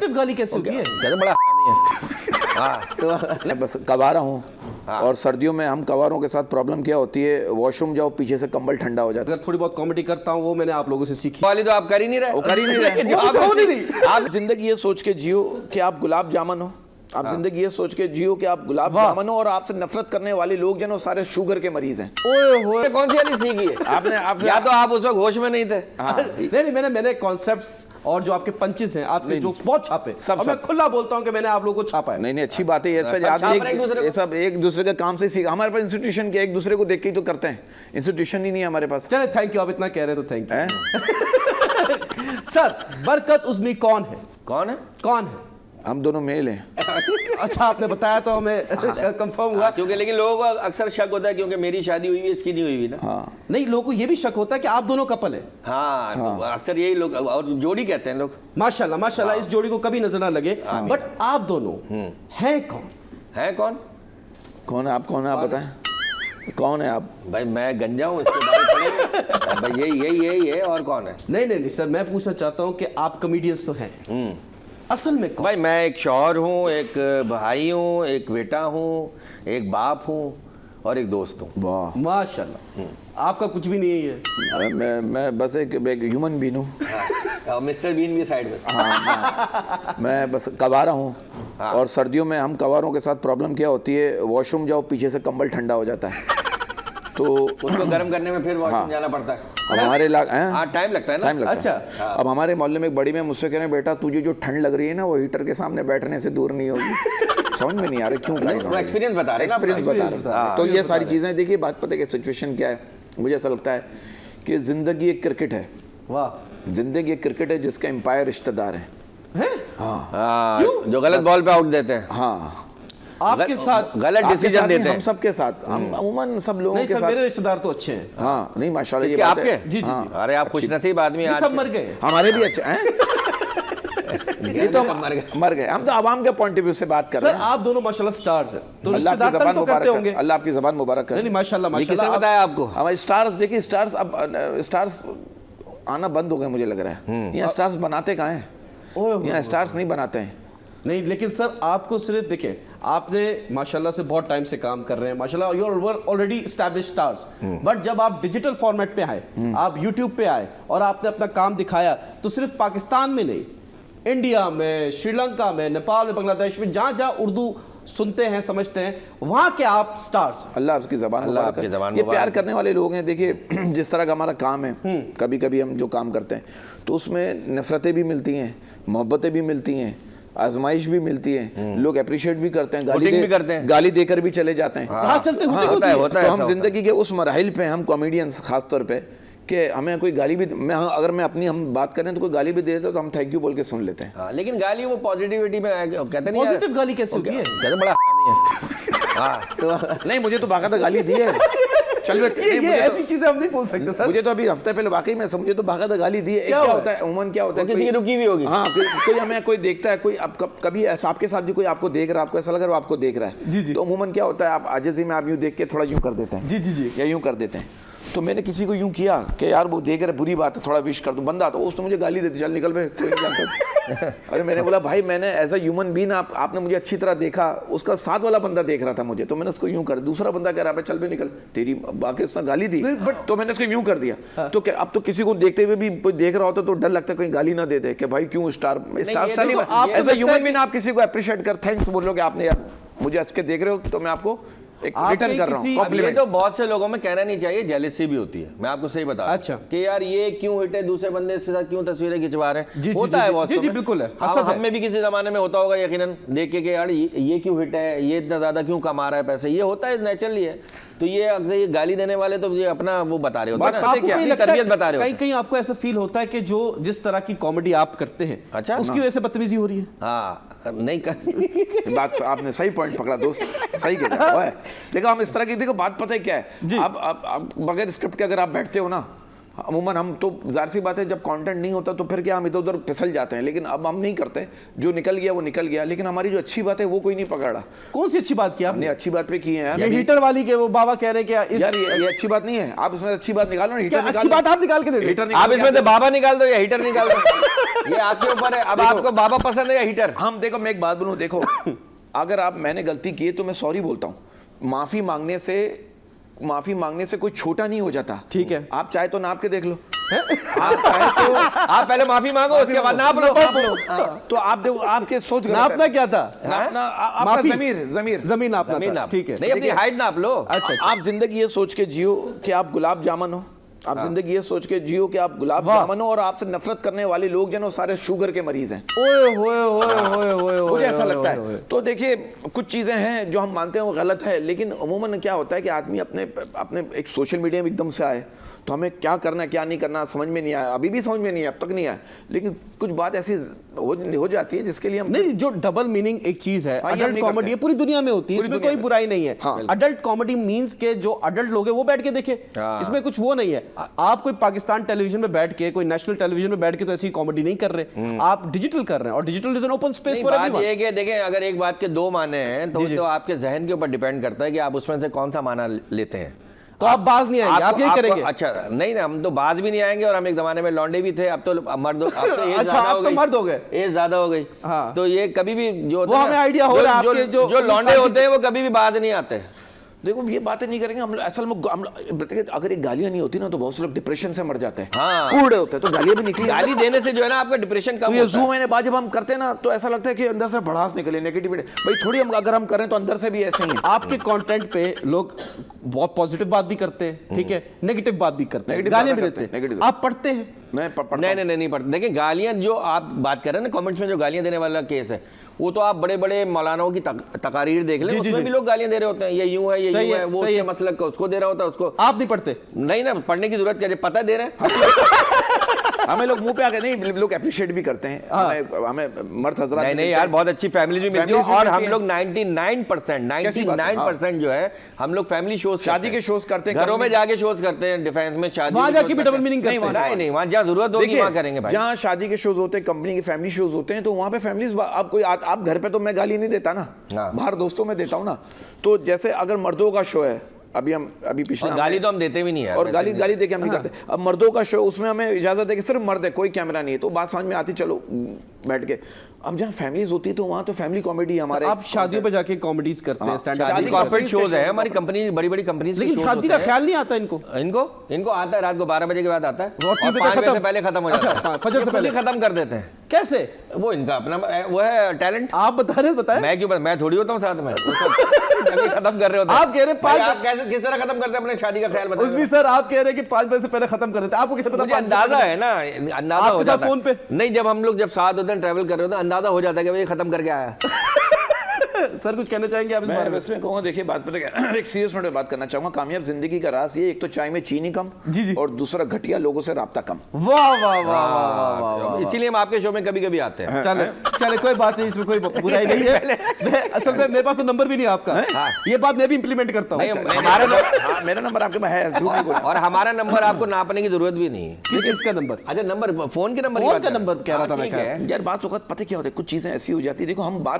Positive गाली कैसे होती है? कहते बड़ा हरामी है। हाँ तो मैं बस कवारा हूँ। और सर्दियों में हम कवारों के साथ प्रॉब्लम क्या होती है, वॉशरूम जाओ पीछे से कंबल ठंडा हो जाता है। अगर थोड़ी बहुत कॉमेडी करता हूँ वो मैंने आप लोगों से सीखी। वाली तो आप कर ही नहीं रहे। वो कर ही नहीं रहे। जो आप हो नहीं। आप जिंदगी ये सोच के जियो कि आप गुलाब जामुन हो। आप जिंदगी ये सोच के जियो कि आप गुलाब जामुन हो और आपसे नफरत करने वाले लोग जो सारे शुगर के मरीज हैं। ओए होए, कौन सी वाली सीखी है आपने या तो आप उस वक्त होश में नहीं थे। हाँ। नहीं मैंने कॉन्सेप्ट्स और जो आपके पंचेस हैं, आपके जोक्स बहुत छापे सब मैं खुला बोलता हूं कि मैंने आप लोगों को छापा है। नहीं अच्छी बात है ये सब एक दूसरे के काम से सीखा। हमारे पास इंस्टीट्यूशन के एक दूसरे को देख के ही तो करते हैं, इंस्टीट्यूशन ही नहीं है हमारे पास। चले थैंक यू, आप इतना कह रहे हैं तो थैंक यू। सर बरकत उज़्मी कौन है? कौन है? हम दोनों मेल हैं। अच्छा आपने बताया तो हमें कंफर्म हुआ। क्योंकि लेकिन लोगों को अक्सर शक होता है क्योंकि मेरी शादी हुई है इसकी नहीं हुई हुई ना। हाँ। नहीं लोगों को ये भी शक होता है कि आप दोनों कपल हैं। हाँ, तो अक्सर यही लोग और जोड़ी कहते हैं लोग। माशाल्लाह माशाल्लाह, इस जोड़ी को कभी नजर ना लगे। बट आप दोनों हैं कौन? कौन है आप? कौन है आप बताएं, कौन है आप? भाई मैं गंजा हूँ, इसके बारे में भाई यही है और कौन है? नहीं सर, मैं पूछना चाहता हूँ कि आप कॉमेडियंस तो हैं, असल में कौन? भाई मैं एक शौहर हूँ, एक भाई हूँ, एक बेटा हूँ, एक बाप हूँ और एक दोस्त हूँ। वाह माशाल्लाह, आपका कुछ भी नहीं है। मैं बस एक ह्यूमन बीन हूँ। और मिस्टर बीन भी साइड में। हाँ, मैं बस कवारा हूँ। और सर्दियों में हम कवारों के साथ प्रॉब्लम क्या होती है, वॉशरूम जाओ पीछे से कंबल ठंडा हो जाता है तो उसको गर्म करने में फिर वॉशरूम जाना पड़ता है। अब हमारे टाइम लगता है ना। टाइम लगता है। अच्छा। अब हमारे मोहल्ले में एक बड़ी में मुझसे कह रहे हैं, बेटा तुझे जो ठंड लग रही है ना वो हीटर के सामने बैठने से दूर नहीं होगी। समझ में नहीं आ रहा क्यों? वो एक्सपीरियंस बता रहे हैं। तो ये सारी चीज़ें देखिए, बात पता है कि सिचुएशन क्या है। मुझे ऐसा लगता है कि ज़िंदगी एक क्रिकेट है। वाह, जिंदगी एक क्रिकेट है जिसका एम्पायर रिश्तेदार है। हाँ, जो गलत बॉल पे आउट देते हैं। हाँ, आपके साथ गलत डिसीजन देते हैं। हम सबके साथ, हम अमूमन सब लोगों के साथ। मेरे रिश्तेदार तो अच्छे हैं। हाँ नहीं माशाल्लाह, ये बात आपके है। जी। अरे आप खुशनसीब आदमी हैं। सब मर गए, हमारे भी अच्छे हैं। ये तो मर गए। हम तो आवाम के पॉइंट ऑफ व्यू से बात कर रहे हैं। आप दोनों माशाल्लाह स्टार्स हैं, तो अल्लाह आपकी ज़बान मुबारक करे। अल्लाह आपकी ज़बान मुबारक करे। नहीं माशाल्लाह किसने बताया आपको? हमारे स्टार्स देखिए, स्टार्स अब स्टार्स आना बंद हो गए मुझे लग रहा है। यहाँ स्टार्स बनाते कहाँ हैं? यहाँ स्टार्स नहीं बनाते हैं। नहीं लेकिन सर आपको सिर्फ देखें, आपने माशाल्लाह से बहुत टाइम से काम कर रहे हैं माशाल्लाह, you are already established stars. But जब आप डिजिटल फॉर्मेट पे आए, आप यूट्यूब पे आए और आपने अपना काम दिखाया, तो सिर्फ पाकिस्तान में नहीं, इंडिया में, श्रीलंका में, नेपाल में, बांग्लादेश में, जहाँ जहाँ उर्दू सुनते हैं समझते हैं, वहाँ के आप स्टार्स। अल्लाह आपकी ज़बान मुबारक करे। ये प्यार करने वाले लोग हैं। देखिए जिस तरह का हमारा काम है, कभी कभी हम जो काम करते हैं तो उसमें नफ़रतें भी मिलती हैं, मोहब्बतें भी मिलती हैं, आजमाइश भी मिलती है, लोग अप्रिशिएट भी करते हैं, गाली देकर भी चले जाते हैं। हाँ, चलते होता है। तो हम जिंदगी के उस मराहिल पे, हम कॉमेडियंस खास तौर पे, कि हमें कोई गाली भी, अगर मैं अपनी हम बात करें तो कोई गाली भी दे देता तो हम थैंक यू बोल के सुन लेते हैं। हाँ, लेकिन गाली वो पॉजिटिविटी में कहते नहीं। पॉजिटिव गाली कैसे होती है? कहते बड़ा हरामी है। हाँ, तो नहीं, मुझे तो बाकायदा गाली दी है। चल ये ऐसी चीजें हम नहीं बोल सकते सर। मुझे तो अभी हफ्ते पहले वाकई में मुझे तो बाकायदा गाली दी है। क्या होता है उमन, क्या होता है, किसी की रुकी हुई होगी। हाँ, कोई हमें कोई देखता है, कोई कभी ऐसा आपके साथ भी कोई आपको देख रहा है, आपको ऐसा लग रहा है आपको देख रहा है जी। तो अमूमन क्या होता है, आप आजिज़ी में आप यूँ देख के थोड़ा यूँ कर देते हैं। जी या यूँ कर देते हैं। तो मैंने किसी को यूँ किया कि यार वो देख रहे, बुरी बात है, थोड़ा विश कर दो। बंदा तो उसने मुझे गाली देती, चल निकल भाई, कोई नहीं जानता। अरे मैंने बोला भाई, मैंने एज अ ह्यूमन बीन आपने मुझे अच्छी तरह देखा, उसका साथ वाला बंदा देख रहा था मुझे, तो मैंने उसको यूँ कर, दूसरा बंदा कह रहा है चल भी निकल, तेरी बाकी उसने गाली दी, बट तो मैंने उसको यूँ कर दिया। तो क्या अब तो किसी को देखते हुए भी कोई देख रहा होता तो डर लगता है कहीं गाली ना दे दे कि भाई क्यों star as a human being आप किसी को अप्रिशिएट कर, थैंक्स बोलोगे आपने, यार मुझे हंस के देख रहे हो तो मैं आपको एक रिटर्न कर रहा हूं। ये तो बहुत से लोगों में कहना नहीं चाहिए, जेलसी भी होती है। मैं आपको सही बता रहा हूं। अच्छा, कि यार ये क्यों हिट है, दूसरे बंदे के साथ क्यों तस्वीरें खिंचवा रहे हैं, होता है बहुत। जी बिल्कुल है। हम में भी किसी जमाने में होता होगा यकीनन, देख के यार ये क्यों हिट है, ये इतना ज्यादा क्यों कमा रहा है पैसे, ये होता है, नेचुरली है। तो ये अक्सर ये गाली देने वाले तो ये अपना वो बता रहे होते हैं ना, तरबियत बता रहे होते हैं। कहीं आपको ऐसा फील होता है कि जो जिस तरह की कॉमेडी आप करते हैं, अच्छा, उसकी वजह से बदतमीजी हो रही है? हाँ, नहीं बात आपने सही पॉइंट पकड़ा दोस्त, सही कहा। देखो हम इस तरह की, देखो बात पता है क्या है, आप बगैर स्क्रिप्ट के अगर आप बैठते हो ना अमूमन हम तो जाहिर सी बात है जब कंटेंट नहीं होता तो फिर क्या हम इधर उधर फिसल जाते हैं, लेकिन अब हम नहीं करते। जो निकल गया वो निकल गया, लेकिन हमारी जो अच्छी बात है वो कोई नहीं पकड़ा। कौन सी अच्छी बात की आपने? हमने अच्छी बात पे की है यार। ये हीटर वाली के वो बाबा कह रहे हैं कि यार ये अच्छी बात नहीं है, आप इसमें अच्छी बात निकालो ना। हीटर अच्छी बात आप निकाल के दे दो। आप इसमें से बाबा निकाल दो या हीटर निकाल दो, ये आपके ऊपर है। अब आपको बाबा पसंद है या हीटर? हम देखो, मैं एक बात बोलूं, देखो अगर आप मैंने गलती की है तो मैं सॉरी बोलता हूं। माफी मांगने से कोई छोटा नहीं हो जाता। ठीक है, आप चाहे तो नाप के देख लो। आप चाहे तो आप पहले माफी मांगो, उसके बाद नाप लो। तो आप देखो, आपके सोच नापना क्या था? नापना आपका जमीन नापना, ठीक है। नहीं, अपनी हाइट नाप लो। अच्छा, आप जिंदगी ये सोच के जियो कि आप गुलाब जामुन हो। आप जिंदगी ये सोच के जियो कि आप गुलाब जामुन हो, और आपसे नफरत करने वाले लोग जो सारे शुगर के मरीज हैं। ओए होए होए होए होए, मुझे ऐसा लगता है। तो देखिए, कुछ चीजें हैं जो हम मानते हैं वो गलत है, लेकिन अमूमन क्या होता है कि आदमी अपने एक सोशल मीडिया में एकदम से आए तो हमें क्या करना क्या नहीं करना समझ में नहीं आया। अभी भी समझ में नहीं आया, अब तक नहीं आया, लेकिन कुछ बात ऐसी हो जाती है जिसके लिए हम नहीं, जो डबल मीनिंग एक चीज है, अडल्ट कॉमेडी पूरी दुनिया में होती है, इसमें कोई बुराई नहीं है। अडल्ट कॉमेडी मींस के जो अडल्ट लोग हैं वो बैठ के देखें, इसमें कुछ वो नहीं है। आप कोई पाकिस्तान टेलीविजन में बैठ के, कोई नेशनल टेलीविजन में बैठ के तो ऐसी कॉमेडी नहीं कर रहे, आप डिजिटल कर रहे हैं, और digital is an open space for everyone. ये कि देखें, अगर एक बात के दो माने हैं तो आपके जहन के ऊपर डिपेंड करता है कि आप उसमें से कौन सा माना लेते हैं। तो आप बाज नहीं आएंगे, आप यही करेंगे। अच्छा, नहीं ना, हम तो बाज भी नहीं आएंगे, और हम एक जमाने में लौंडे भी थे, अब तो मर्द, अब तो एज अच्छा, आप तो मर्द हो गए, एज ज्यादा हो गई। हाँ। तो ये कभी भी जो वो हमें आइडिया हो रहा है आपके जो लौंडे होते हैं वो कभी भी बाज नहीं आते। देखो, ये बातें नहीं करेंगे हम असल में। अगर एक गालियां नहीं होती ना तो बहुत से लोग डिप्रेशन से मर जाते हैं। हाँ, कूड़े होते हैं, तो गालियां भी निकली। गाली देने से जो है ना आपका डिप्रेशन कम होता है। ये जूम मैंने बाद जब हम करते हैं ना तो ऐसा लगता है कि अंदर से भड़ास निकले, नेगेटिविटी भाई थोड़ी हम अगर हम करें तो अंदर से भी ऐसे ही है। आपके कंटेंट पे लोग बहुत पॉजिटिव बात भी करते हैं, ठीक है, नेगेटिव बात भी करते हैं, गालियां भी देते हैं, आप पढ़ते हैं? मैं नहीं पढ़ते। देखिए, गालियां जो आप बात कर रहे हैं ना कमेंट्स में, जो गालियां देने वाला केस है, वो तो आप बड़े बड़े मौलानाओं की तकारीर देख लें, उसमें भी लोग गालियां दे रहे होते हैं, ये यूं है, ये यूं है, वो उसके मतलब का उसको दे रहा होता है, उसको। आप नहीं पढ़ते? नहीं ना, पढ़ने की जरूरत क्या है, पता दे रहे हैं। हमें लोग मुंह पे आके नहीं, लोग अप्रिशिएट भी करते हैं हमें मर्द हजरात। नहीं यार, बहुत अच्छी फैमिली भी मिलती है, और हम लोग 99% जो है हम लोग फैमिली शोज, शादी के शोज करते हैं, घरों में जाके शोज करते हैं, डिफेंस में शादी, वहां जाके भी डबल मीनिंग करते हैं। नहीं, वहां जहां जरूरत होगी वहां करेंगे भाई। जहां शादी के शोज होते हैं, कंपनी के फैमिली शोज होते हैं, तो वहां पे फैमिलीज, आप घर पे तो मैं गाली नहीं देता ना, बाहर दोस्तों में देता हूं ना। तो जैसे अगर मर्दों का शो है, अभी पिछले गाली तो हम देते भी नहीं है, और गाली दे के हम नहीं करते। अब मर्दों का शो, उसमें हमें इजाजत है कि सिर्फ मर्द है, कोई कैमरा नहीं है, तो बात समझ में आती, चलो बैठ के। अब जहाँ फैमिलीज होती है तो वहाँ तो फैमिली कॉमेडी हमारे। आप शादियों पे जाके कॉमेडीज करते हैं, स्टैंड अप कॉर्पोरेट शोज है हमारी कंपनी, बड़ी कंपनी। लेकिन शादी का ख्याल नहीं आता इनको आता है, रात को 12 बजे के बाद आता है, और 5 बजे से पहले खत्म हो जाता है, फजर से पहले खत्म कर देते हैं। कैसे? वो इनका अपना वो है टैलेंट। आप बता रहे, बताएं। मैं क्यों, मैं थोड़ी होता हूँ साथ में, खत्म कर रहे होते आप कह रहे हैं कैसे, किस तरह खत्म करते हैं अपने शादी का ख्याल, बताइए। उसमें सर आप कह रहे हैं कि 5 बजे से पहले खत्म कर देते हैं, आपको क्या पता? अंदाजा है ना, अंदाजा हो जाता है फोन पे। नहीं, जब हम लोग जब साथ होते हैं, ट्रैवल कर रहे होते हैं, अंदाजा हो जाता है कि भाई खत्म करके आया। सर कुछ कहना चाहेंगे आप इस बारे में? मैं कहूँगा, देखिए बात पता क्या, एक सीरियस नोट पे बात करना चाहूंगा। कामयाब जिंदगी का राज ये, एक तो चाय में चीनी कम, जी, और दूसरा घटिया लोगों से राब्ता कम। वाह वाह वाह वाह, इसीलिए हम आपके शो में कभी कभी आते हैं। चले कोई बात नहीं, इसमें कोई बुराई नहीं है। असल में मेरे पास तो नंबर भी नहीं आपका, ये बात मैं भी इंप्लीमेंट करता हूँ। मेरा नंबर आपके पास है, और हमारा नंबर आपको नापने की जरूरत भी नहीं है। किस चीज का नंबर? अच्छा, नंबर, फोन का नंबर कह रहा था मैं। यार बात वक्त पता क्या होता है, कुछ चीजें ऐसी हो जाती है। देखो, हम बात